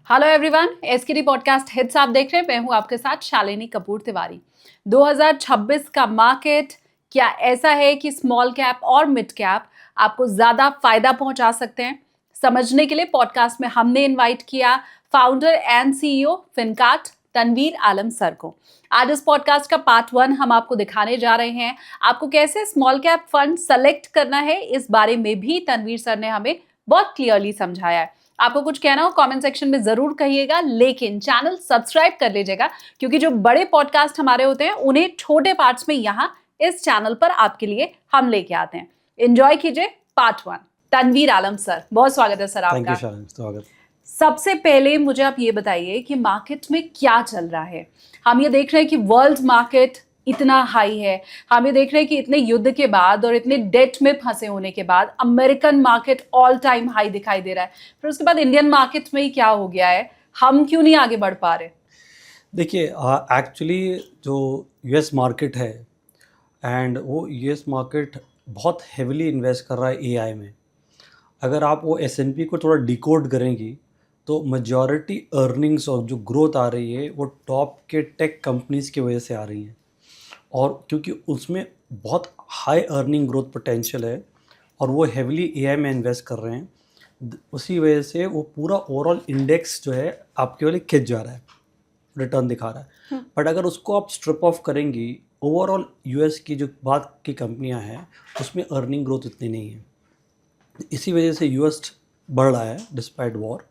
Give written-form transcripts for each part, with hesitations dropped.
Hello everyone, SKD podcast hits आप देख रहे हैं। मैं हूं आपके साथ शालिनी कपूर तिवारी। 2026 का मार्केट क्या ऐसा है कि स्मॉल कैप और मिड कैप आपको ज्यादा फायदा पहुंचा सकते हैं? समझने के लिए पॉडकास्ट में हमने इनवाइट किया founder and CEO Fincart Tanveer Alam sir को। आज इस पॉडकास्ट का पार्ट 1 हम आपको दिखाने जा रहे हैं। आपको कैसे स्मॉल कैप फंड सेलेक्ट करना है, इस बारे में भी तनवीर सर ने हमें बहुत क्लियरली समझाया है। आपको कुछ कहना हो कमेंट सेक्शन में जरूर कहिएगा, लेकिन चैनल सब्सक्राइब कर लीजिएगा, क्योंकि जो बड़े पॉडकास्ट हमारे होते हैं उन्हें छोटे पार्ट्स में यहाँ इस चैनल पर आपके लिए हम लेके आते हैं। एंजॉय कीजिए पार्ट 1। तनवीर आलम सर, बहुत स्वागत है सर आपका। स्वागत। सबसे पहले मुझे आप ये बताइए कि मार्केट में क्या चल रहा है। हम ये देख रहे हैं कि वर्ल्ड मार्केट इतना हाई है, हम ये देख रहे हैं कि इतने युद्ध के बाद और इतने डेट में फंसे होने के बाद American market all time high दिखाई दे रहा है। फिर उसके बाद इंडियन मार्केट में ही क्या हो गया है, हम क्यों नहीं आगे बढ़ पा रहे? देखिए, एक्चुअली जो यूएस मार्केट है एंड वो यूएस मार्केट बहुत हेविली इन्वेस्ट कर रहा है एआई में। अगर आप वो एसएनपी को थोड़ा डिकोड करेंगी तो मेजॉरिटी अर्निंग्स और जो ग्रोथ आ रही है वो टॉप के टेक कंपनीज़ की वजह से आ रही है, और क्योंकि उसमें बहुत हाई अर्निंग ग्रोथ पोटेंशियल है और वो हेविली एआई में इन्वेस्ट कर रहे हैं, उसी वजह से वो पूरा ओवरऑल इंडेक्स जो है आपके वाले खिंच जा रहा है, रिटर्न दिखा रहा है। बट अगर उसको आप स्ट्रिप ऑफ करेंगी, ओवरऑल यूएस की जो बात की कंपनियां हैं उसमें अर्निंग ग्रोथ इतनी नहीं है, इसी वजह से यूएस बढ़ रहा है डिस्पाइट वॉर।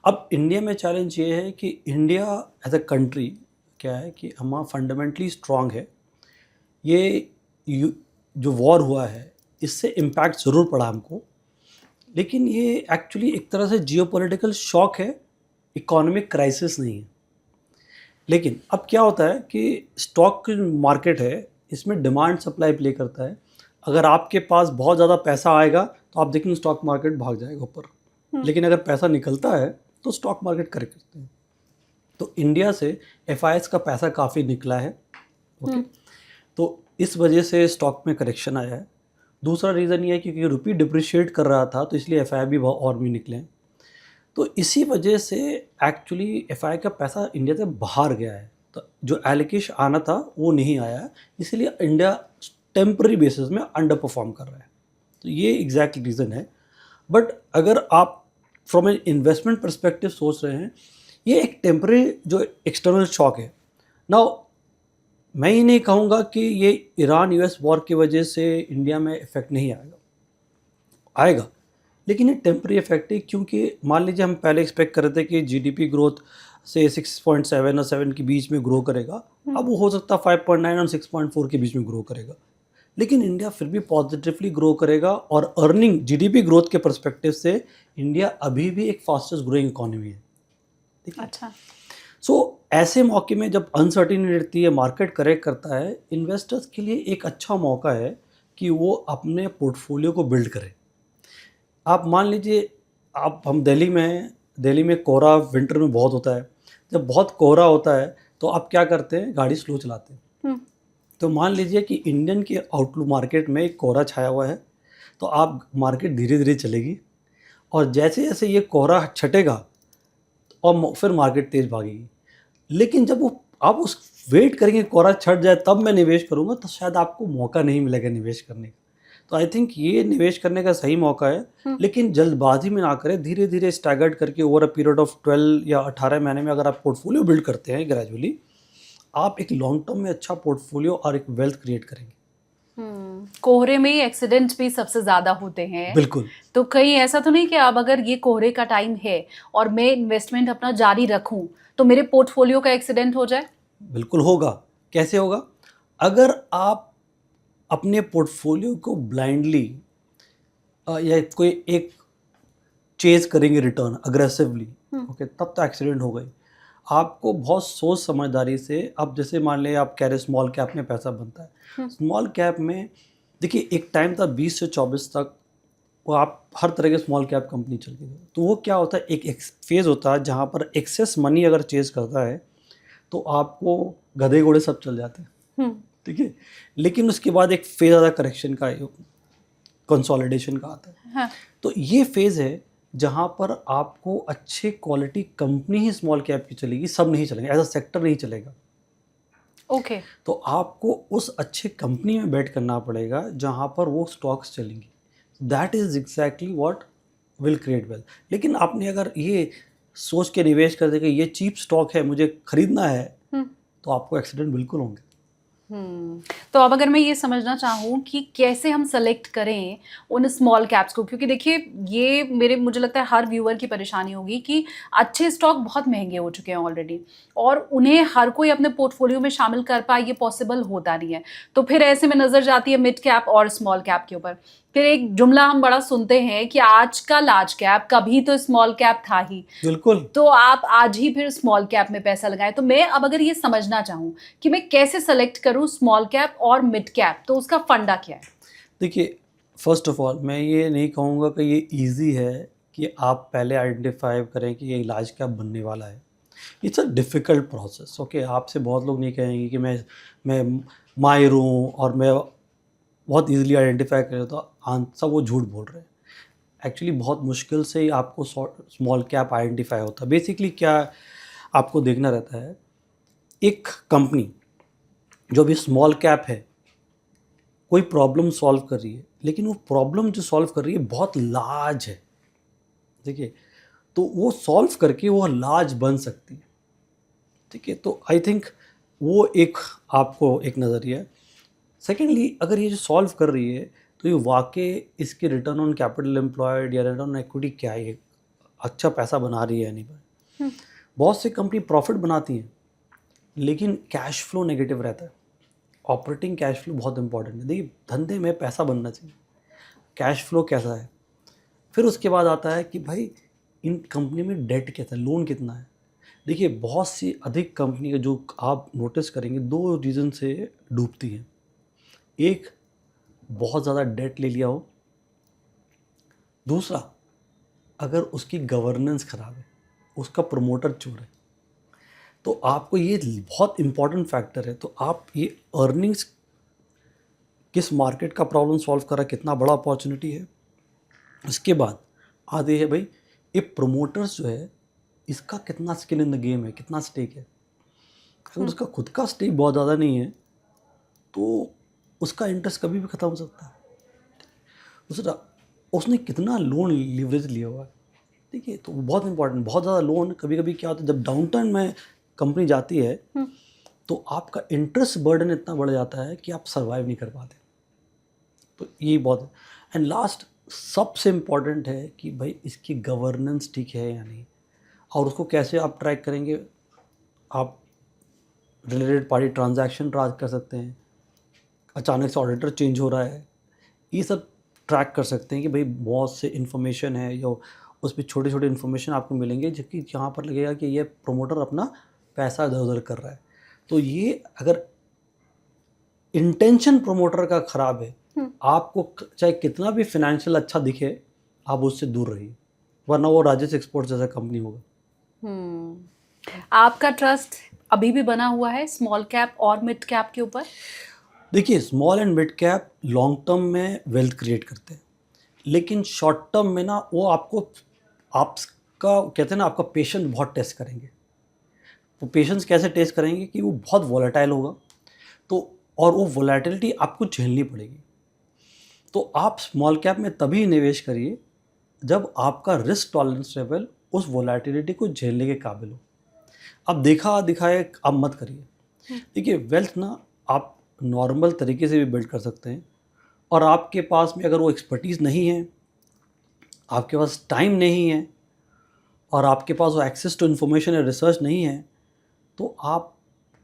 अब इंडिया में चैलेंज ये है कि इंडिया एज अ कंट्री क्या है कि हमारा फंडामेंटली स्ट्रांग है। ये जो वॉर हुआ है इससे इम्पैक्ट ज़रूर पड़ा हमको, लेकिन ये एक्चुअली एक तरह से जियोपॉलिटिकल शॉक है, इकोनॉमिक क्राइसिस नहीं है। लेकिन अब क्या होता है कि स्टॉक मार्केट है, इसमें डिमांड सप्लाई प्ले करता है। अगर आपके पास बहुत ज़्यादा पैसा आएगा तो आप देखेंगे स्टॉक मार्केट भाग जाएगा ऊपर, लेकिन अगर पैसा निकलता है तो स्टॉक मार्केट करेक्ट करते हैं। तो इंडिया से एफआईएस का पैसा काफ़ी निकला है, ओके, तो इस वजह से स्टॉक में करेक्शन आया है। दूसरा रीज़न ये है क्योंकि रुपी डिप्रिशिएट कर रहा था तो इसलिए एफआई भी और भी निकले हैं। तो इसी वजह से एक्चुअली एफआई का पैसा इंडिया से बाहर गया है, तो जो एलोकेशन आना था वो नहीं आया है, इसीलिए इंडिया टेम्पररी बेसिस में अंडर परफॉर्म कर रहा है। तो ये एग्जैक्ट रीज़न है। बट अगर आप फ्रॉम एन इन्वेस्टमेंट परस्पेक्टिव सोच रहे हैं, ये एक टेम्पररी जो एक्सटर्नल शॉक है। नाउ मैं ये नहीं कहूँगा कि ये ईरान यूएस वॉर की वजह से इंडिया में इफेक्ट नहीं आएगा, लेकिन ये टेम्पररी इफेक्ट है, क्योंकि मान लीजिए हम पहले एक्सपेक्ट कर रहे थे कि जीडीपी ग्रोथ से 6.7 और 7 के बीच में ग्रो करेगा, अब वो हो सकता है 5.9 और 6.4 के बीच में ग्रो करेगा, लेकिन इंडिया फिर भी पॉजिटिवली ग्रो करेगा। और अर्निंग जीडीपी ग्रोथ के परस्पेक्टिव से इंडिया अभी भी एक फास्टेस्ट ग्रोइंग इकोनॉमी है, ठीक है। अच्छा, सो ऐसे मौके में जब अनसर्टिनिटी रहती है, मार्केट करेक्ट करता है, इन्वेस्टर्स के लिए एक अच्छा मौका है कि वो अपने पोर्टफोलियो को बिल्ड करें। आप मान लीजिए, हम दिल्ली में कोहरा विंटर में बहुत होता है। जब बहुत कोहरा होता है तो आप क्या करते हैं, गाड़ी स्लो चलाते हैं। तो मान लीजिए कि इंडियन के आउटलुक मार्केट में एक कोहरा छाया हुआ है, तो आप मार्केट धीरे धीरे चलेगी, और जैसे जैसे ये कोहरा छटेगा और फिर मार्केट तेज भागेगी। लेकिन जब वो आप उस वेट करेंगे कोहरा छट जाए तब मैं निवेश करूँगा, तो शायद आपको मौका नहीं मिलेगा निवेश करने का। तो आई थिंक ये निवेश करने का सही मौका है, लेकिन जल्दबाजी में ना करें, धीरे धीरे स्टैगर्ड करके ओवर अ पीरियड ऑफ 12 या 18 महीने में अगर आप पोर्टफोलियो बिल्ड करते हैं ग्रेजुअली, आप एक लॉन्ग टर्म में अच्छा पोर्टफोलियो और एक वेल्थ क्रिएट करेंगे। कोहरे में ही एक्सीडेंट्स भी सबसे ज्यादा होते हैं। बिल्कुल। तो कहीं ऐसा तो नहीं कि अब अगर ये कोहरे का टाइम है और मैं इन्वेस्टमेंट अपना जारी रखूं तो मेरे पोर्टफोलियो का एक्सीडेंट हो जाए? बिल्कुल होगा। कैसे होगा? अगर आप अपने पोर्टफोलियो को ब्लाइंडली या कोई एक चेज करेंगे रिटर्न अग्रेसिवली, ओके, तब तो एक्सीडेंट हो गई। आपको बहुत सोच समझदारी से, अब जैसे मान लें आप कह रहे स्मॉल कैप में पैसा बनता है, स्मॉल कैप में देखिए एक टाइम था 20 से 24 तक, वो आप हर तरह के स्मॉल कैप कंपनी चलती थी। तो वो क्या होता है, एक फेज़ होता है जहाँ पर एक्सेस मनी अगर चेज करता है तो आपको गधे घोड़े सब चल जाते हैं, ठीक है। लेकिन उसके बाद एक फेज़ आता है करेक्शन का, कंसोलिडेशन का आता है। हाँ। तो ये फेज़ है जहाँ पर आपको अच्छे क्वालिटी कंपनी ही स्मॉल कैप की चलेगी, सब नहीं चलेंगे, एज अ सेक्टर नहीं चलेगा। ओके। तो आपको उस अच्छे कंपनी में बेट करना पड़ेगा जहाँ पर वो स्टॉक्स चलेंगी। That is exactly what will create wealth. लेकिन आपने अगर ये सोच के निवेश कर दे कि ये चीप स्टॉक है, मुझे खरीदना है, तो आपको एक्सीडेंट बिल्कुल होंगे। तो अब अगर मैं ये समझना चाहूँ कि कैसे हम सेलेक्ट करें उन स्मॉल कैप्स को, क्योंकि देखिए ये मेरे मुझे लगता है हर व्यूअर की परेशानी होगी कि अच्छे स्टॉक बहुत महंगे हो चुके हैं ऑलरेडी और उन्हें हर कोई अपने पोर्टफोलियो में शामिल कर पाए ये पॉसिबल होता नहीं है। तो फिर ऐसे में नज़र जाती है मिड कैप और स्मॉल कैप के ऊपर। फिर एक जुमला हम बड़ा सुनते हैं कि आज का लार्ज कैप कभी तो स्मॉल कैप था ही, बिल्कुल। तो आप आज ही फिर स्मॉल कैप में पैसा लगाएं। तो मैं अब अगर ये समझना चाहूँ कि मैं कैसे सेलेक्ट करूँ स्मॉल कैप और मिड कैप, तो उसका फंडा क्या है? देखिए, फर्स्ट ऑफ ऑल मैं ये नहीं कहूँगा कि ये ईजी है कि आप पहले आइडेंटिफाई करें कि ये लार्ज कैप बनने वाला है। It's a difficult process. Okay, आपसे बहुत लोग नहीं कहेंगे कि मैं माहिर हूँ और मैं बहुत ईज़िली आइडेंटिफ़ाई कर लेता हूँ, आंसर वो झूठ बोल रहे हैं। एक्चुअली बहुत मुश्किल से ही आपको स्मॉल कैप आइडेंटिफ़ाई होता है। बेसिकली क्या आपको देखना रहता है, एक कंपनी जो भी स्मॉल कैप है, कोई प्रॉब्लम सॉल्व कर रही है, लेकिन वो प्रॉब्लम जो सॉल्व कर रही है बहुत लार्ज है। देखिए, तो वो सॉल्व करके वो लार्ज बन सकती है। ठीक है, तो आई थिंक वो एक आपको एक नज़रिया है। सेकेंडली, अगर ये जो सॉल्व कर रही है, तो ये वाकई इसके रिटर्न ऑन कैपिटल एम्प्लॉयड या रिटर्न ऑन इक्विटी क्या है, अच्छा पैसा बना रही है या नहीं। बहुत सी कंपनी प्रॉफिट बनाती हैं, लेकिन कैश फ्लो नेगेटिव रहता है। ऑपरेटिंग कैश फ्लो बहुत इंपॉर्टेंट है। देखिए, धंधे में पैसा बनना चाहिए, कैश फ्लो कैसा है। फिर उसके बाद आता है कि भाई इन कंपनी में डेट कैसा है, लोन कितना है। देखिए, बहुत सी अधिक कंपनी जो आप नोटिस करेंगे, दो रीज़न से डूबती हैं। एक, बहुत ज़्यादा डेट ले लिया हो। दूसरा, अगर उसकी गवर्नेंस ख़राब है, उसका प्रमोटर चोर है। तो आपको ये बहुत इंपॉर्टेंट फैक्टर है। तो आप ये अर्निंग्स किस मार्केट का प्रॉब्लम सॉल्व कर रहा है, कितना बड़ा अपॉर्चुनिटी है। इसके बाद आते हैं भाई ये प्रोमोटर्स जो है, इसका कितना स्किन इन द गेम है, कितना स्टेक है। अगर उसका खुद का स्टेक बहुत ज़्यादा नहीं है, तो उसका इंटरेस्ट कभी भी ख़त्म हो सकता है। दूसरा, उसने कितना लोन लिवरेज लिया हुआ है। देखिए, तो वो बहुत इंपॉर्टेंट। बहुत ज़्यादा लोन कभी कभी क्या होता है, जब डाउन टाइम में कंपनी जाती है, तो आपका इंटरेस्ट बर्डन इतना बढ़ जाता है कि आप सर्वाइव नहीं कर पाते। तो ये बहुत। एंड लास्ट, सबसे इम्पॉर्टेंट है कि भाई इसकी गवर्नेंस ठीक है या नहीं। और उसको कैसे आप ट्रैक करेंगे, आप रिलेटेड पार्टी ट्रांजैक्शन ट्रैक कर सकते हैं, अचानक से ऑडिटर चेंज हो रहा है, ये सब ट्रैक कर सकते हैं कि भाई बहुत से इन्फॉर्मेशन है, या उस पर छोटे छोटे इन्फॉर्मेशन आपको मिलेंगे जो कि जहाँ पर लगेगा कि ये प्रोमोटर अपना पैसा इधर उधर कर रहा है। तो ये अगर इंटेंशन प्रोमोटर का ख़राब है, आपको चाहे कितना भी फाइनेंशियल अच्छा दिखे, आप उससे दूर रहिए, वरना वो राजेश एक्सपोर्ट्स जैसा कंपनी होगा। आपका ट्रस्ट अभी भी बना हुआ है स्मॉल कैप और मिड कैप के ऊपर? देखिए, small and mid cap long term में वेल्थ क्रिएट करते हैं, लेकिन शॉर्ट टर्म में ना वो आपका कहते हैं ना, आपका पेशेंस बहुत टेस्ट करेंगे। वो पेशेंस कैसे टेस्ट करेंगे कि वो बहुत वॉलेटाइल होगा, तो और वो वॉलेटिलिटी आपको झेलनी पड़ेगी। तो आप स्मॉल कैप में तभी निवेश करिए जब आपका रिस्क टॉलरेंस लेवल उस वॉलेटिलिटी को झेलने के काबिल हो। अब देखा दिखाए आप मत करिए। देखिए, वेल्थ ना आप नॉर्मल तरीके से भी बिल्ड कर सकते हैं, और आपके पास में अगर वो एक्सपर्टीज़ नहीं है, आपके पास टाइम नहीं है, और आपके पास वो एक्सेस टू इन्फॉर्मेशन या रिसर्च नहीं है, तो आप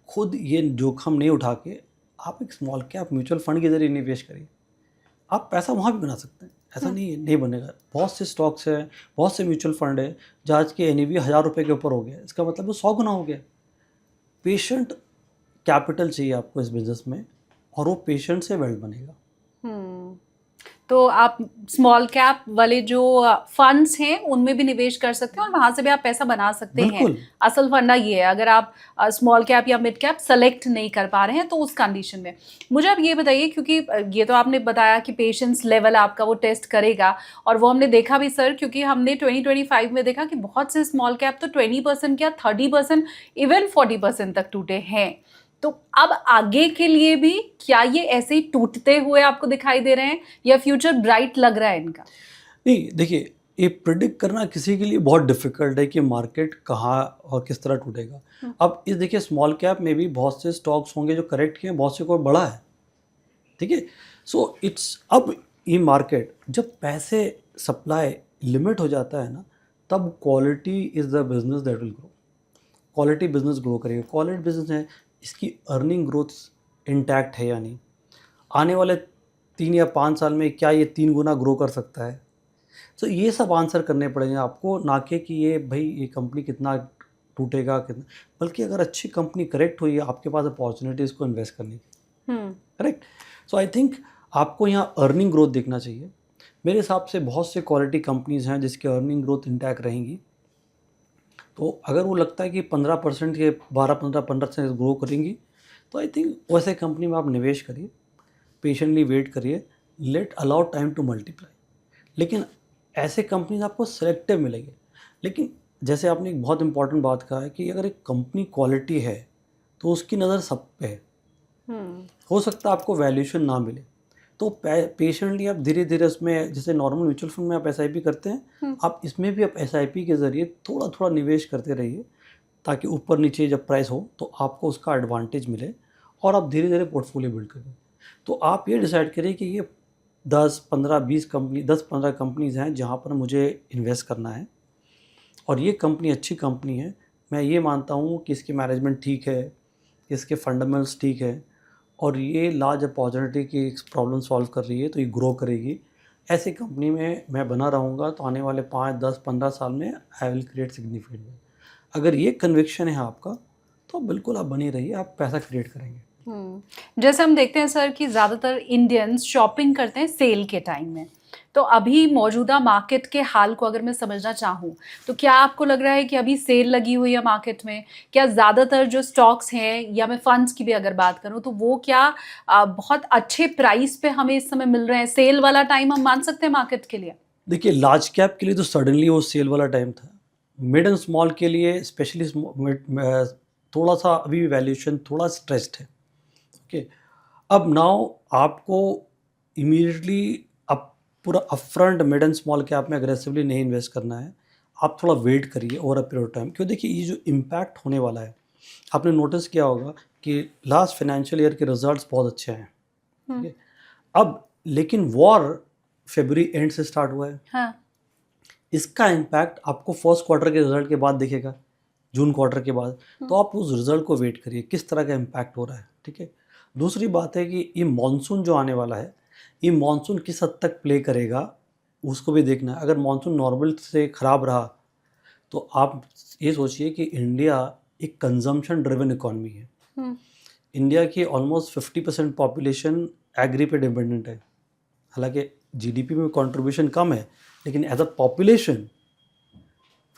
खुद ये जोखम नहीं उठा के आप एक स्मॉल कैप म्यूचुअल फंड के ज़रिए निवेश करिए। आप पैसा वहाँ भी बना सकते हैं, ऐसा नहीं है नहीं बनेगा। बहुत से स्टॉक्स हैं, बहुत से म्यूचुअल फंड है जहाँ की एनएवी 1000 रुपये के ऊपर हो गया, इसका मतलब वो 100 गुना हो गया। पेशेंट कैपिटल चाहिए आपको इस बिज़नेस में, और वो पेशेंट से वेल्थ बनेगा। तो आप स्मॉल कैप वाले जो फंड्स हैं उनमें भी निवेश कर सकते हैं और वहां से भी आप पैसा बना सकते हैं। बिल्कुल। असल फंडा ये है, अगर आप स्मॉल कैप या मिड कैप सेलेक्ट नहीं कर पा रहे हैं तो उस कंडीशन में मुझे आप ये बताइए, क्योंकि ये तो आपने बताया कि पेशेंस लेवल आपका वो टेस्ट करेगा, और वो हमने देखा भी सर, क्योंकि हमने 2025 में देखा कि बहुत से स्मॉल कैप तो 20% क्या 30%, इवन 40% तक टूटे हैं। तो अब आगे के लिए भी क्या ये ऐसे ही टूटते हुए आपको दिखाई दे रहे हैं या फ्यूचर ब्राइट लग रहा है इनका? नहीं, देखिए, ये प्रिडिक्ट करना किसी के लिए बहुत डिफिकल्ट है कि मार्केट कहाँ और किस तरह टूटेगा। अब इस देखिए, स्मॉल कैप में भी बहुत से स्टॉक्स होंगे जो करेक्ट किए हैं, बहुत से कोई बड़ा है, ठीक है। सो इट्स अब ये मार्केट जब पैसे सप्लाई लिमिट हो जाता है ना, तब quality is the business that will grow. Quality business grow करेगा। क्वालिटी बिजनेस है, इसकी अर्निंग ग्रोथ इंटैक्ट है या नहीं, आने वाले 3 या 5 साल में क्या ये 3 गुना ग्रो कर सकता है। तो ये सब आंसर करने पड़ेंगे आपको, ना कि ये भाई ये कंपनी कितना टूटेगा कितना, बल्कि अगर अच्छी कंपनी करेक्ट हुई है, आपके पास अपॉर्चुनिटीज़ को इन्वेस्ट करने की, करेक्ट। सो आई थिंक आपको यहाँ अर्निंग ग्रोथ देखना चाहिए। मेरे हिसाब से बहुत से क्वालिटी कंपनीज़ हैं जिसकी अर्निंग ग्रोथ इंटैक्ट रहेंगी। तो अगर वो लगता है कि 15% के 12-15% ग्रो करेंगी, तो आई थिंक वैसे कंपनी में आप निवेश करिए, पेशेंटली वेट करिए, let allow time to multiply. लेकिन ऐसे कंपनीज आपको सेलेक्टिव मिलेंगे। लेकिन जैसे आपने एक बहुत इंपॉर्टेंट बात कहा है कि अगर एक कंपनी क्वालिटी है तो उसकी नज़र सब पे है। हो सकता है आपको वैल्यूएशन ना मिले, तो पेशेंटली आप धीरे धीरे उसमें, जैसे नॉर्मल म्यूचुअल फंड में आप एसआईपी करते हैं, आप इसमें भी आप एसआईपी के ज़रिए थोड़ा थोड़ा निवेश करते रहिए, ताकि ऊपर नीचे जब प्राइस हो तो आपको उसका एडवांटेज मिले और आप धीरे धीरे पोर्टफोलियो बिल्ड करें। तो आप ये डिसाइड करिए कि ये 10-15 कंपनीज़ हैं जहाँ पर मुझे इन्वेस्ट करना है, और ये कंपनी अच्छी कंपनी है, मैं ये मानता हूँ कि इसकी मैनेजमेंट ठीक है, इसके फंडामेंटल्स ठीक है, और ये लार्ज अपॉर्चुनिटी की प्रॉब्लम सॉल्व कर रही है, तो ये ग्रो करेगी। ऐसी कंपनी में मैं बना रहूँगा तो आने वाले 5, 10, 15 साल में आई विल क्रिएट सिग्निफिकेंट। अगर ये कन्विक्शन है आपका, तो बिल्कुल आप बनी रहिए, आप पैसा क्रिएट करेंगे। जैसे हम देखते हैं सर कि ज़्यादातर इंडियंस शॉपिंग करते हैं सेल के टाइम में, तो अभी मौजूदा मार्केट के हाल को अगर मैं समझना चाहूँ तो क्या आपको लग रहा है कि अभी सेल लगी हुई है मार्केट में? क्या ज़्यादातर जो स्टॉक्स हैं, या मैं फंड्स की भी अगर बात करूँ, तो वो क्या बहुत अच्छे प्राइस पे हमें इस समय मिल रहे हैं? सेल वाला टाइम हम मान सकते हैं मार्केट के लिए? देखिए, लार्ज कैप के लिए तो सडनली वो सेल वाला टाइम था। मिड एंड स्मॉल के लिए स्पेशली थोड़ा सा अभी वैल्यूएशन थोड़ा स्ट्रेस्ड है, ओके। अब नाउ आपको इमीडिएटली अब पूरा upfront mid and small cap में अग्रेसिवली नहीं इन्वेस्ट करना है। आप थोड़ा वेट करिए over a period of time, क्यों, देखिए ये जो इम्पैक्ट होने वाला है, आपने नोटिस किया होगा कि लास्ट फाइनेंशियल ईयर के रिजल्ट्स बहुत अच्छे हैं, ठीक है। अब लेकिन वॉर फरवरी एंड से स्टार्ट हुआ है। हाँ। इसका इम्पैक्ट आपको फर्स्ट क्वार्टर के रिजल्ट के बाद दिखेगा, जून क्वार्टर के बाद। तो आप उस रिजल्ट को वेट करिए किस तरह का इम्पैक्ट हो रहा है, ठीक है। दूसरी बात है कि ये मॉनसून जो आने वाला है, ये मॉनसून किस हद तक प्ले करेगा उसको भी देखना है। अगर मॉनसून नॉर्मल से ख़राब रहा तो आप ये सोचिए कि इंडिया एक कंजम्पशन ड्रिवन इकॉनमी है। इंडिया की ऑलमोस्ट 50% पॉपुलेशन एग्री पे डिपेंडेंट है। हालांकि जीडीपी में कंट्रीब्यूशन कम है, लेकिन as a population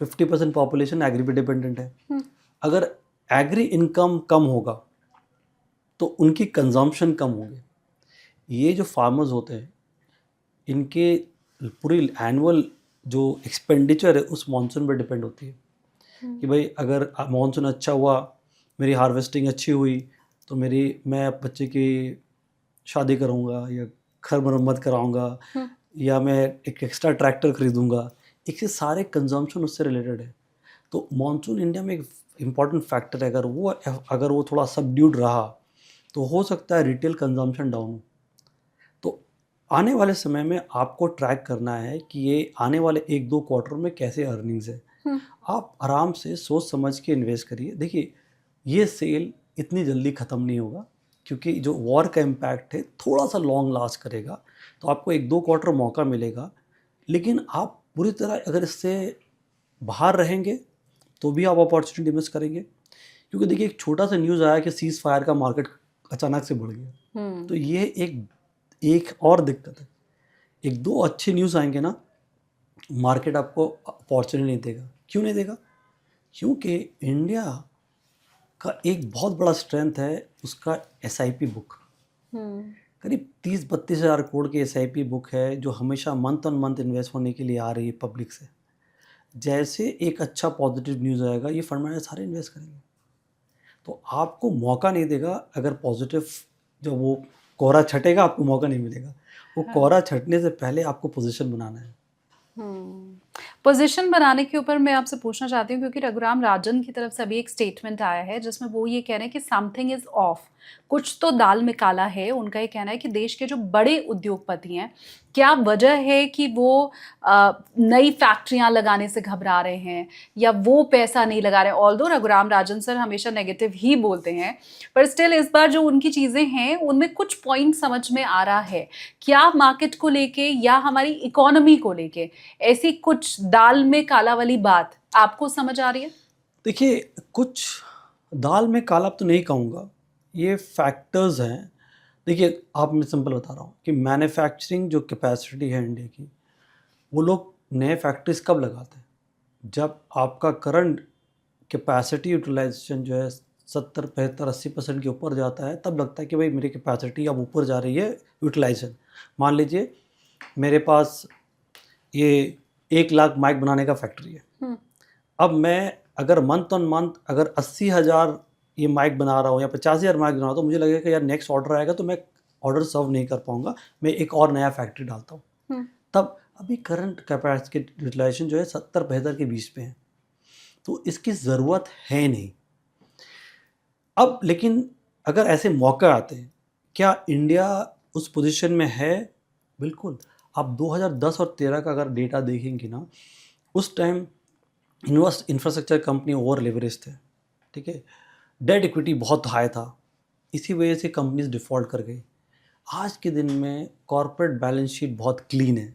50% population agri पे डिपेंडेंट है। अगर एग्री इनकम कम होगा तो उनकी कंजम्पशन कम होगी। ये जो फार्मर्स होते हैं, इनके पूरी एनुअल जो एक्सपेंडिचर है उस मानसून पर डिपेंड होती है कि भाई अगर मानसून अच्छा हुआ, मेरी हार्वेस्टिंग अच्छी हुई, तो मैं बच्चे की शादी करूँगा या घर मरम्मत कराऊँगा, या मैं एक एक्स्ट्रा ट्रैक्टर खरीदूँगा। इसके सारे कंजम्पशन उससे रिलेटेड है। तो मानसून इंडिया में एक इम्पॉर्टेंट फैक्टर है। अगर वो थोड़ा सबड्यूड रहा तो हो सकता है रिटेल कंजम्पशन डाउन हो। तो आने वाले समय में आपको ट्रैक करना है कि ये आने वाले 1-2 क्वार्टर में कैसे अर्निंग्स है। आप आराम से सोच समझ के इन्वेस्ट करिए। देखिए, ये सेल इतनी जल्दी ख़त्म नहीं होगा, क्योंकि जो वॉर का इम्पैक्ट है थोड़ा सा लॉन्ग लास्ट करेगा, तो आपको 1-2 क्वार्टर मौका मिलेगा। लेकिन आप पूरी तरह अगर इससे बाहर रहेंगे तो भी आप अपॉर्चुनिटी मिस करेंगे, क्योंकि देखिए एक छोटा सा न्यूज़ आया कि सीज़ फायर का मार्केट अचानक से बढ़ गया। तो ये एक और दिक्कत है एक दो अच्छे न्यूज़ आएंगे ना, मार्केट आपको अपॉर्चुनिटी नहीं देगा। क्यों नहीं देगा? क्योंकि इंडिया का एक बहुत बड़ा स्ट्रेंथ है उसका एसआईपी बुक। करीब 30-32 हज़ार करोड़ की एसआईपी बुक है जो हमेशा मंथ ऑन मंथ इन्वेस्ट होने के लिए आ रही है पब्लिक से। जैसे एक अच्छा पॉजिटिव न्यूज़ आएगा, ये फंड मैनेजर सारे इन्वेस्ट करेंगे। तो आपको मौका नहीं देगा। अगर पॉजिटिव जब वो कोहरा छटेगा, आपको मौका नहीं मिलेगा। वो कोहरा छटने से पहले आपको पोजीशन बनाना है। पोजीशन बनाने के ऊपर मैं आपसे पूछना चाहती हूँ, क्योंकि रघुराम राजन की तरफ से अभी एक स्टेटमेंट आया है जिसमें वो ये कह रहे हैं कि समथिंग इज ऑफ, कुछ तो दाल में काला है। उनका ये कहना है कि देश के जो बड़े उद्योगपति हैं, क्या वजह है कि वो नई फैक्ट्रियां लगाने से घबरा रहे हैं या वो पैसा नहीं लगा रहे? ऑल्दो रघुराम राजन सर हमेशा नेगेटिव ही बोलते हैं, पर स्टिल इस बार जो उनकी चीज़ें हैं उनमें कुछ पॉइंट समझ में आ रहा है। क्या मार्केट को लेके या हमारी इकोनॉमी को लेके ऐसी कुछ दाल में काला वाली बात आपको समझ आ रही है? देखिए, कुछ दाल में काला तो नहीं कहूँगा, ये फैक्टर्स हैं। देखिए, आप मैं सिंपल बता रहा हूँ कि मैन्युफैक्चरिंग जो कैपेसिटी है इंडिया की, वो लोग नए फैक्ट्रीज कब लगाते हैं? जब आपका करंट कैपेसिटी यूटिलाइजेशन जो है 70, 75, 80% के ऊपर जाता है, तब लगता है कि भाई मेरी कैपेसिटी अब ऊपर जा रही है यूटिलाइजेशन। मान लीजिए मेरे पास ये 1 लाख माइक बनाने का फैक्ट्री है। अब मैं अगर मंथ ऑन मंथ अगर 80,000 ये माइक बना रहा हूँ या 50,000 माइक बना रहा हूँ, तो मुझे लगेगा कि यार नेक्स्ट ऑर्डर आएगा तो मैं ऑर्डर सर्व नहीं कर पाऊँगा, मैं एक और नया फैक्ट्री डालता हूँ। तब अभी करंट कैपेसिटी यूटिलाइजेशन जो है 70-75 के बीच पे है, तो इसकी ज़रूरत है नहीं। अब लेकिन अगर ऐसे मौके आते हैं, क्या इंडिया उस पोजीशन में है? बिल्कुल। आप 2010 और 13 का अगर डेटा देखेंगे ना, उस time infrastructure company over leverage थे, ठीक है, डेट इक्विटी बहुत हाई था, इसी वजह से कंपनीज डिफ़ॉल्ट कर गई। आज के दिन में कॉर्पोरेट बैलेंस शीट बहुत क्लीन है,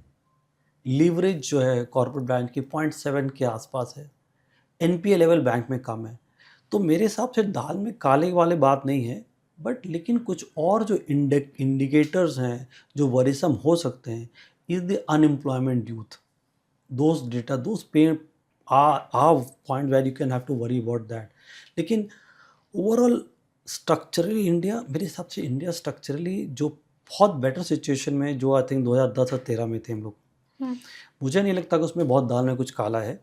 लीवरेज जो है कॉर्पोरेट बैंक की 0.7 के आसपास है, एनपीए लेवल बैंक में कम है। तो मेरे हिसाब से दाल में काले वाले बात नहीं है, बट लेकिन कुछ और जो इंडिकेटर्स हैं जो वरीसम हो सकते हैं, is the unemployment youth, those data, those pay are point where you can have to worry about that. लेकिन ओवरऑल स्ट्रक्चरली इंडिया, मेरे हिसाब से इंडिया स्ट्रक्चरली जो बहुत बेटर सिचुएशन में, जो आई थिंक 2010 और 13 में थे हम लोग, मुझे नहीं लगता कि उसमें बहुत दाल में कुछ काला है।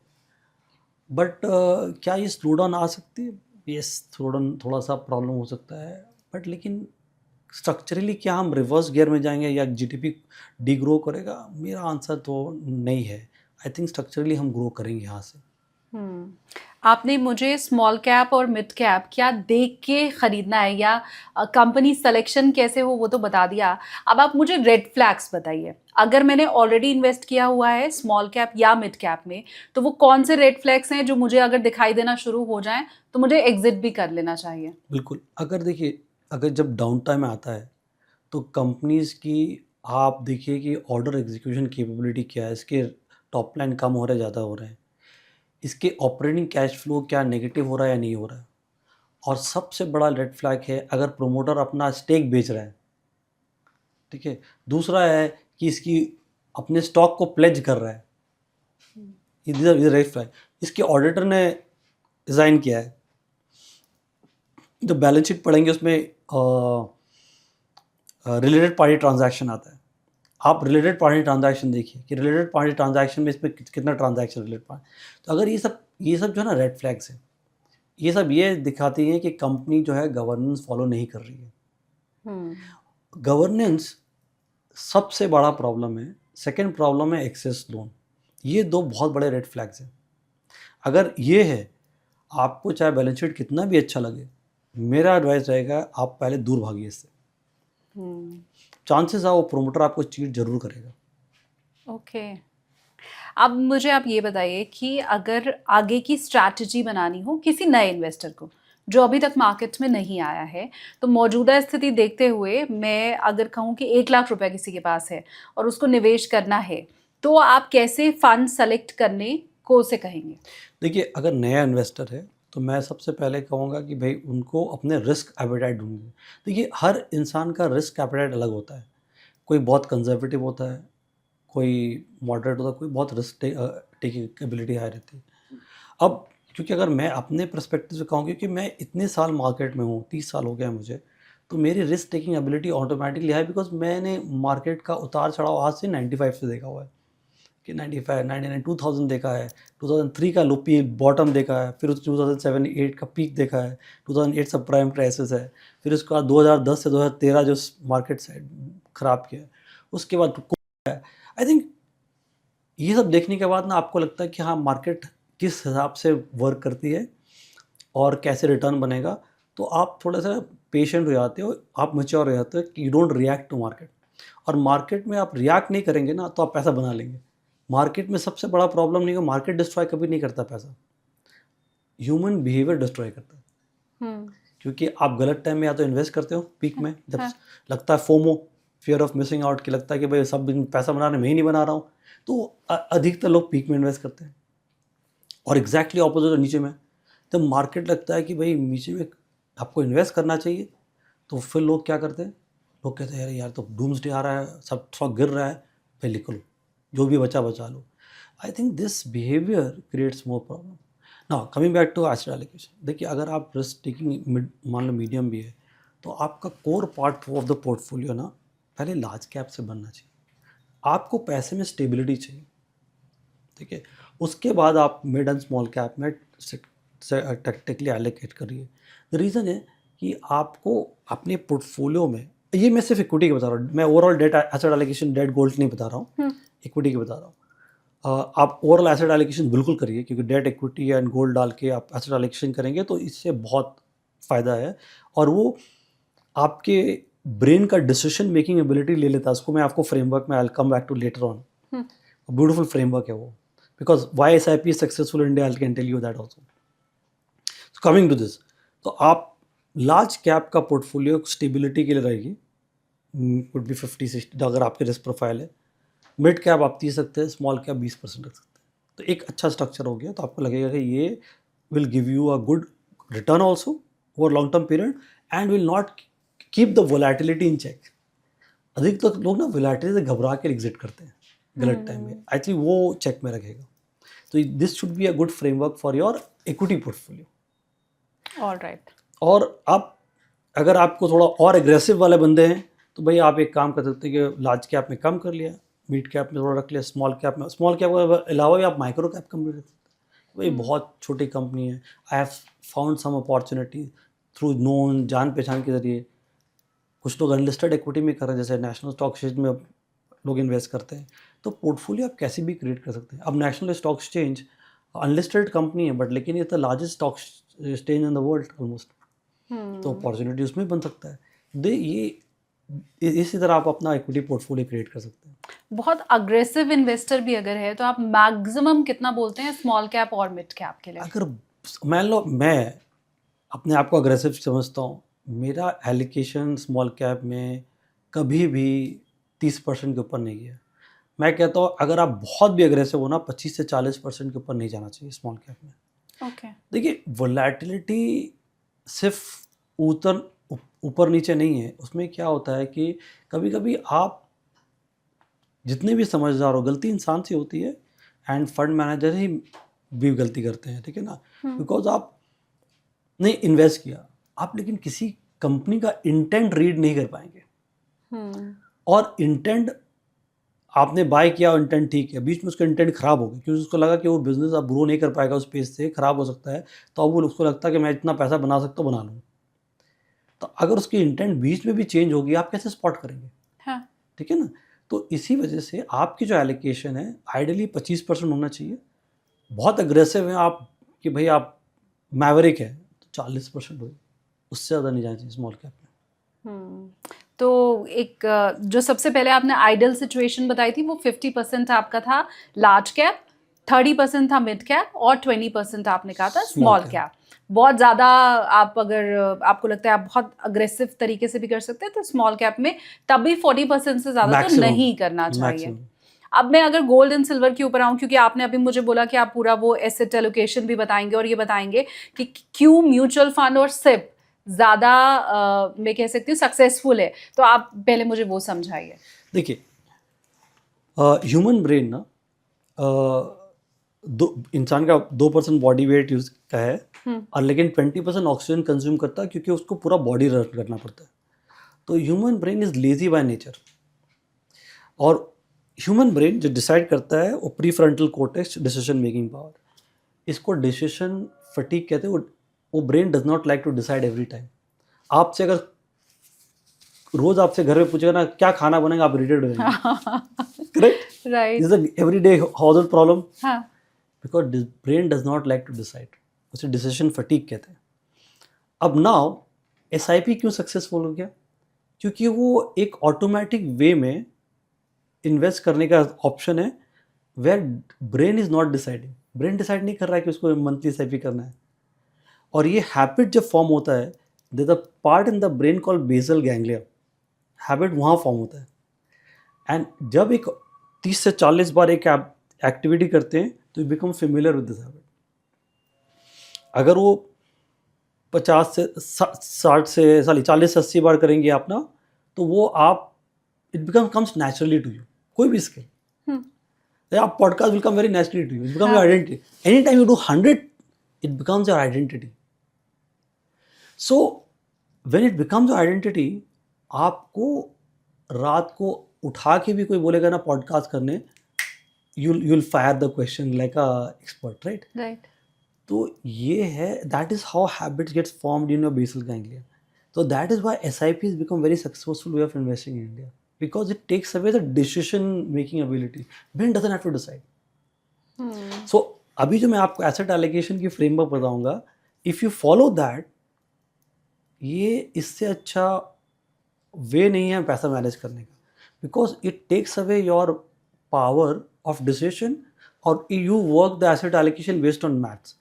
बट क्या ये स्लो डाउन आ सकती है? ये स्लो डाउन थोड़ा सा प्रॉब्लम हो सकता है, बट लेकिन स्ट्रक्चरली क्या हम रिवर्स गियर में जाएंगे या जीडीपी डिग्रो करेगा? मेरा आंसर तो नहीं है। आई थिंक स्ट्रक्चरली हम ग्रो करेंगे यहाँ से। आपने मुझे स्मॉल कैप और मिड कैप क्या देख के खरीदना है या कंपनी सिलेक्शन कैसे हो वो तो बता दिया। अब आप मुझे रेड फ्लैग्स बताइए। अगर मैंने ऑलरेडी इन्वेस्ट किया हुआ है स्मॉल कैप या मिड कैप में, तो वो कौन से रेड फ्लैग्स हैं जो मुझे अगर दिखाई देना शुरू हो जाएं तो मुझे एग्जिट भी कर लेना चाहिए? बिल्कुल। अगर देखिए, अगर जब डाउन टाइम आता है तो कंपनीज़ की आप देखिए कि ऑर्डर एग्जीक्यूशन कैपेबिलिटी क्या है, इसके टॉप लाइन कम हो रहा है, ज़्यादा हो रहा है, इसके ऑपरेटिंग कैश फ्लो क्या नेगेटिव हो रहा है या नहीं हो रहा है। और सबसे बड़ा रेड फ्लैग है अगर प्रोमोटर अपना स्टेक बेच रहा है, ठीक है। दूसरा है कि इसकी अपने स्टॉक को प्लेज कर रहा है, ये रेड फ्लैग। इसके ऑडिटर ने रिज़ाइन किया है। जब बैलेंस शीट पढ़ेंगे उसमें रिलेटेड पार्टी ट्रांजैक्शन आता है। आप रिलेटेड पार्टी ट्रांजैक्शन देखिए कि रिलेटेड पार्टी ट्रांजैक्शन में इसमें कितना ट्रांजैक्शन रिलेटेड पार्टी। तो अगर ये सब जो है ना रेड फ्लैग्स है, ये सब ये दिखाती है कि कंपनी जो है गवर्नेंस फॉलो नहीं कर रही है। गवर्नेंस सबसे बड़ा प्रॉब्लम है। सेकंड प्रॉब्लम है एक्सेस लोन। ये दो बहुत बड़े रेड फ्लैग्स हैं। अगर ये है, आपको चाहे बैलेंस शीट कितना भी अच्छा लगे, मेरा एडवाइस रहेगा आप पहले दूर भागिए इससे। चांसेस है वो प्रोमोटर आपको चीट जरूर करेगा। ओके। अब मुझे आप ये बताइए कि अगर आगे की स्ट्रैटेजी बनानी हो किसी नए इन्वेस्टर को जो अभी तक मार्केट में नहीं आया है, तो मौजूदा स्थिति देखते हुए मैं अगर कहूँ कि 1 लाख रुपए किसी के पास है और उसको निवेश करना है, तो आप कैसे फंड सेलेक्ट करने को उसे कहेंगे? देखिए, अगर नया इन्वेस्टर है तो मैं सबसे पहले कहूँगा कि भाई उनको अपने रिस्क एपेटाइट ढूंढिए। देखिए, हर इंसान का रिस्क एपेटाइट अलग होता है। कोई बहुत कंजर्वेटिव होता है, कोई मॉडरेट होता है, कोई बहुत रिस्क टेकिंग एबिलिटी हाई रहती है। अब क्योंकि अगर मैं अपने पर्सपेक्टिव से कहूँ, क्योंकि मैं इतने साल मार्केट में हूँ, 30 साल हो गए हैं मुझे, तो मेरी रिस्क टेकिंग एबिलिटी ऑटोमेटिकली है, बिकॉज मैंने मार्केट का उतार चढ़ाव आज से 95 से देखा हुआ है कि 95, 99, 2000 देखा है, 2003 का लो पीक बॉटम देखा है, फिर 2007-8 का पीक देखा है, 2008 सब प्राइम क्राइसिस है, फिर उसके बाद 2010 से 2013 जो मार्केट साइड ख़राब किया है, उसके बाद आई थिंक ये सब देखने के बाद ना आपको लगता है कि हाँ, मार्केट किस हिसाब से वर्क करती है और कैसे रिटर्न बनेगा, तो आप थोड़ा सा पेशेंट हो जाते हो, आप मैच्योर हो जाते हो कि you don't react to market. और मार्केट में आप रिएक्ट नहीं करेंगे ना, तो आप पैसा बना लेंगे। मार्केट में सबसे बड़ा प्रॉब्लम नहीं है, मार्केट डिस्ट्रॉय कभी नहीं करता पैसा, ह्यूमन बिहेवियर डिस्ट्रॉय करता है। क्योंकि आप गलत टाइम में या तो इन्वेस्ट करते हो पीक में, जब लगता है FOMO, fear of missing out, कि लगता है कि भाई सब दिन पैसा बना रहे मैं ही नहीं बना रहा हूँ, तो अधिकतर लोग पीक में इन्वेस्ट करते हैं। और एग्जैक्टली ऑपोजिट नीचे में, तो मार्केट लगता है कि भाई नीचे में आपको इन्वेस्ट करना चाहिए, तो फिर लोग क्या करते हैं, लोग कहते हैं यार तो डूम्सडे आ रहा है, सब स्टॉक गिर रहा है, भाई लिख लो, जो भी बचा बचा लो। I think this behaviour creates more problem. Now coming back to asset allocation, देखिए अगर आप रिस्क टेकिंग मान लो मीडियम भी है, तो आपका core part of the portfolio ना पहले लार्ज कैप से बनना चाहिए। आपको पैसे में स्टेबिलिटी चाहिए, ठीक है, उसके बाद आप मिड एंड स्मॉल कैप में टैक्टिकली एलोकेट करिए। द रीज़न है कि आपको अपने पोर्टफोलियो में, ये मैं सिर्फ इक्विटी के बता रहा हूँ, मैं overall debt asset allocation debt gold नहीं बता रहा हूँ, इक्विटी के बता रहा हूँ। आप ओवरऑल एसेट एलोकेशन बिल्कुल करिए, क्योंकि डेट इक्विटी एंड गोल्ड डाल के आप एसेट एलोकेशन करेंगे तो इससे बहुत फ़ायदा है, और वो आपके ब्रेन का डिसीजन मेकिंग एबिलिटी ले लेता है। उसको मैं आपको फ्रेमवर्क में I will come back to later on, beautiful framework है वो, because why SIP is successful India, I can tell you that also. Coming to this, तो आप लार्ज कैप का पोर्टफोलियो स्टेबिलिटी के लिए रहेगी, कुड बी 50-60 अगर आपके रिस्क प्रोफाइल है। मिड कैप आप 30 सकते हैं, स्मॉल कैप 20% रख सकते हैं, तो एक अच्छा स्ट्रक्चर हो गया, तो आपको लगेगा कि ये will give you a good return also over long term period and will not keep the volatility in check. अधिकतर लोग ना वोलेटिलिटी से घबरा के एग्जिट करते हैं गलत टाइम में, आई थिंक वो चेक में रखेगा। तो this should be a good framework for your equity portfolio. Alright. और आप अगर आपको थोड़ा और एग्रेसिव वाले बंदे हैं, तो भाई आप एक काम कर सकते हैं कि लार्ज कैप में कम कर लिया, मिड कैप में थोड़ा रख लिया, स्मॉल कैप के अलावा भी आप माइक्रो कैप कम रख सकते हैं। भाई बहुत छोटी कंपनी है, I have found some opportunity through known, जान पहचान के जरिए। कुछ लोग अनलिस्टेड इक्विटी में कर रहे हैं, जैसे नेशनल स्टॉक एक्सचेंज में लोग इन्वेस्ट करते हैं, तो पोर्टफोलियो आप कैसे भी क्रिएट कर सकते हैं। अब national stock exchange unlisted company है, बट लेकिन ये तो largest stock exchange in the world almost, तो अपॉर्चुनिटी उसमें बन सकता है। इसी तरह आप अपना इक्विटी पोर्टफोलियो क्रिएट कर सकते हैं। बहुत अग्रेसिव इन्वेस्टर भी अगर है, तो आप मैक्सिमम कितना बोलते हैं स्मॉल कैप और मिड कैप के लिए? अगर मान लो मैं अपने आप को अग्रेसिव समझता हूँ, मेरा एलोकेशन स्मॉल कैप में कभी भी 30% के ऊपर नहीं है। मैं कहता हूँ अगर आप बहुत भी अग्रेसिव हो ना, 25 से 40% के ऊपर नहीं जाना चाहिए स्मॉल कैप में। ओके। देखिए वोलेटिलिटी सिर्फ ऊपर नीचे नहीं है, उसमें क्या होता है कि कभी कभी आप जितने भी समझदार हो, गलती इंसान से होती है, एंड फंड मैनेजर ही भी गलती करते हैं, ठीक है ना, बिकॉज आप नहीं इन्वेस्ट किया आप, लेकिन किसी कंपनी का इंटेंट रीड नहीं कर पाएंगे। और इंटेंट आपने बाय किया, इंटेंट ठीक है, बीच में उसका इंटेंट खराब हो गया, क्योंकि उसको लगा कि वो बिजनेस अब ग्रो नहीं कर पाएगा, उस पेज से खराब हो सकता है, तो अब वो उसको लगता है कि मैं इतना पैसा बना सकता हूँ, बना लूँ। तो अगर उसकी इंटेंट बीच में भी चेंज होगी, आप कैसे स्पॉट करेंगे? हाँ। ठीक है ना, तो इसी वजह से आपकी जो एलोकेशन है आइडियली 25% होना चाहिए। बहुत अग्रेसिव है आप कि भाई आप मैवरिक है, तो 40% हो, उससे ज़्यादा नहीं जाना चाहिए स्मॉल कैप में। तो एक जो सबसे पहले आपने आइडियल सिचुएशन बताई थी, वो 50% आपका था लार्ज कैप, 30% था मिड कैप, और 20% आपने कहा था स्मॉल कैप। बहुत ज़्यादा आप अगर आपको लगता है आप बहुत अग्रेसिव तरीके से भी कर सकते हैं, तो स्मॉल कैप में तभी 40% से ज़्यादा तो नहीं करना चाहिए। अब मैं अगर गोल्ड एंड सिल्वर के ऊपर आऊँ, क्योंकि आपने अभी मुझे बोला कि आप पूरा वो एसेट एलोकेशन भी बताएंगे और ये बताएंगे कि क्यों म्यूचुअल फंड और सिप ज़्यादा मैं कह सकती हूँ सक्सेसफुल है, तो आप पहले मुझे वो समझाइए। देखिए ह्यूमन ब्रेन ना इंसान का 2% बॉडी वेट यूज का है, और लेकिन 20% ऑक्सीजन कंज्यूम करता है क्योंकि उसको पूरा बॉडी रन करना पड़ता है। तो human brain is lazy by nature, और ह्यूमन ब्रेन जो डिसाइड करता है वो prefrontal cortex, decision making power, इसको डिसीजन फटीग कहते हैं। वो brain does not like to decide every time. आपसे अगर रोज आपसे घर में पूछेगा ना क्या खाना बनेगा, आप इरिटेट हो जाएंगे, correct? Right. This is everyday household problem, हाँ। Because brain does not like to decide, उसे डिसीजन फटीग कहते हैं। अब नाउ SIP क्यों सक्सेसफुल हो गया? क्योंकि वो एक ऑटोमेटिक वे में इन्वेस्ट करने का ऑप्शन है, where brain is not deciding. Brain decide नहीं कर रहा है कि उसको मंथली SIP करना है। और ये हैबिट जब फॉर्म होता है, there is a part in the brain called basal ganglia, habit वहाँ फॉर्म होता है। एंड जब एक 30 से 40 बार एक एक्टिविटी करते हैं तो you become familiar with this habit. अगर वो 50 से 60 से 40 से 80 बार करेंगे आप ना, तो वो आप it become comes naturally to you. कोई भी स्किल, आप podcast will come very naturally to you, it become your identity. Any time you do 100, it becomes your identity. So when it becomes your identity, आपको रात को उठा के भी कोई बोलेगा ना पॉडकास्ट करने, you'll fire the question like a expert, right? Right. तो ये है, that is how habits gets formed in your basal ganglia. So that is why SIP has become very successful way of investing in India, because it takes away the decision making ability. Brain doesn't have to decide. So अभी जो मैं आपको asset allocation की framework बताऊंगा, if you follow that, ये इससे अच्छा वे नहीं है पैसा मैनेज करने का, because it takes away your power of decision, और you work the asset allocation based on maths.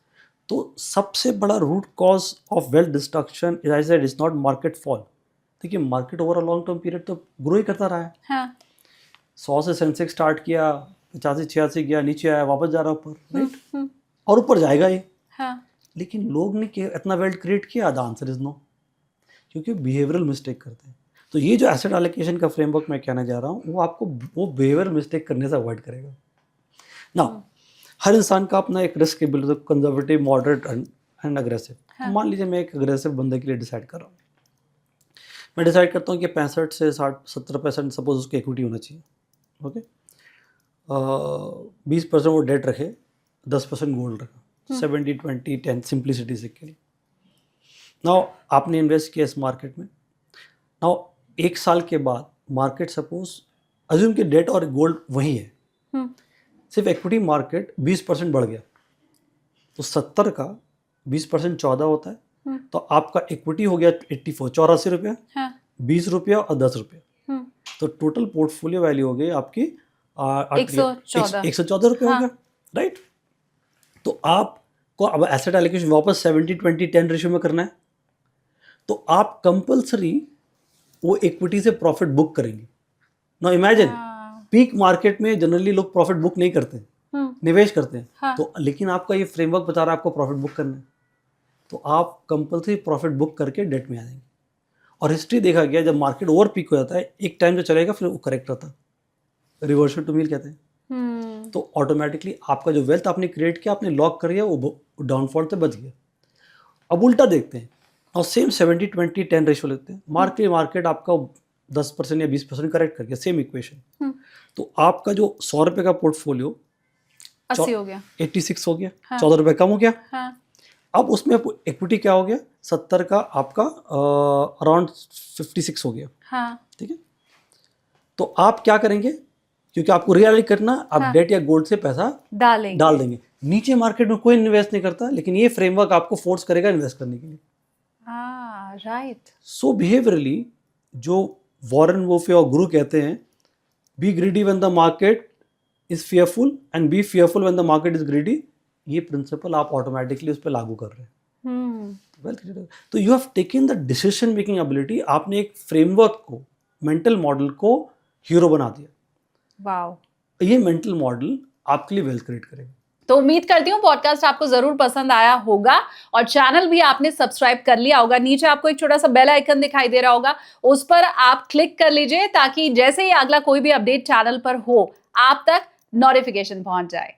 तो सबसे बड़ा root cause of wealth destruction is not market fall. देखिए, market over a long term period तो grow ही करता रहा है। हाँ। 100 से सेंसेक्स स्टार्ट किया, 85-86 गया, नीचे आया, वापस जा रहा ऊपर, राइट? और ऊपर जाएगा ये। हाँ। लेकिन लोग ने इतना वेल्थ क्रिएट किया? द आंसर इज नो, क्योंकि बिहेवियरल मिस्टेक करते हैं। तो ये जो एसेट एलोकेशन का फ्रेमवर्क मैं कहना चाह रहा हूँ, वो आपको वो बिहेवियरल मिस्टेक करने से अवॉइड करेगा ना। हर इंसान का अपना एक रिस्क है, कंजर्वेटिव, मॉडरेट एंड अग्रेसिव। हाँ। मान लीजिए मैं एक अग्रेसिव बंदे के लिए डिसाइड कर रहा हूँ, मैं डिसाइड करता हूँ कि 65 से 60-70% सपोज उसकी इक्विटी होना चाहिए, ओके। 20% वो डेट रखे, 10% गोल्ड रखा, 70-20-10 सिंप्लिसिटी से के लिए। नाउ आपने इन्वेस्ट किया इस मार्केट में। नाउ 1 साल के बाद मार्केट सपोज अज्यूम कि डेट और गोल्ड वही है, सिर्फ इक्विटी मार्केट 20% बढ़ गया, तो 70 का 20% 14 होता है। तो आपका इक्विटी हो गया 84 रुपया, 20 रुपया और 10 रुपया, तो टोटल पोर्टफोलियो वैल्यू हो गई आपकी 114 रुपये हो गया, राइट? तो आपको अब एसेट एलोकेशन वापस 70-20-10 रेशियो में करना है, तो आप कंपल्सरी वो इक्विटी से प्रॉफिट बुक करेंगे। नाउ इमेजिन, पीक मार्केट में जनरली लोग प्रॉफिट बुक नहीं करते हैं, निवेश करते हैं। हाँ। तो लेकिन आपका ये फ्रेमवर्क बता रहा है आपको प्रॉफिट बुक करना है, तो आप कंपल्सरी प्रॉफिट बुक करके डेट में आ जाएंगे। और हिस्ट्री देखा गया, जब मार्केट ओवर पीक हो जाता है, एक टाइम जो चलेगा फिर वो करेक्ट रहता है, रिवर्सल टू मील कहते हैं। तो ऑटोमेटिकली आपका जो वेल्थ आपने क्रिएट किया, आपने लॉक कर दिया, वो डाउनफॉल से बच गया। अब उल्टा देखते हैं, और सेम 70-20-10 रेशियो लेते हैं, मार्केट आपका 10% या 20% करेक्ट कर गया, सेम इक्वेशन। तो आपका जो 100 रुपये का पोर्टफोलियो 80 हो गया, 86 हो गया, 14 रुपये कम हो गया। अब उसमें इक्विटी क्या हो गया, 70 का आपका अराउंड 56 हो गया, ठीक है। तो आप क्या करेंगे, क्योंकि आपको रियलाइज करना, आप डेट या गोल्ड से पैसा डाल देंगे। नीचे मार्केट में कोई इन्वेस्ट नहीं करता, लेकिन ये फ्रेमवर्क आपको फोर्स करेगा इन्वेस्ट करने के लिए। राइट। सो बिहेवियरली जो वॉरेन बफेट और गुरु कहते हैं, B greedy when the market is fearful and B fearful when the market is greedy, ये प्रिंसिपल आप ऑटोमेटिकली उस पर लागू कर रहे हैं। तो you have taken the decision making ability, आपने एक फ्रेमवर्क को, मेंटल मॉडल को हीरो बना दिया। वाओ। ये मेंटल मॉडल आपके लिए वेल्थ क्रिएट करेगा, तो उम्मीद करती हूँ पॉडकास्ट आपको जरूर पसंद आया होगा और चैनल भी आपने सब्सक्राइब कर लिया होगा। नीचे आपको एक छोटा सा बेल आइकन दिखाई दे रहा होगा, उस पर आप क्लिक कर लीजिए ताकि जैसे ही अगला कोई भी अपडेट चैनल पर हो आप तक नोटिफिकेशन पहुंच जाए।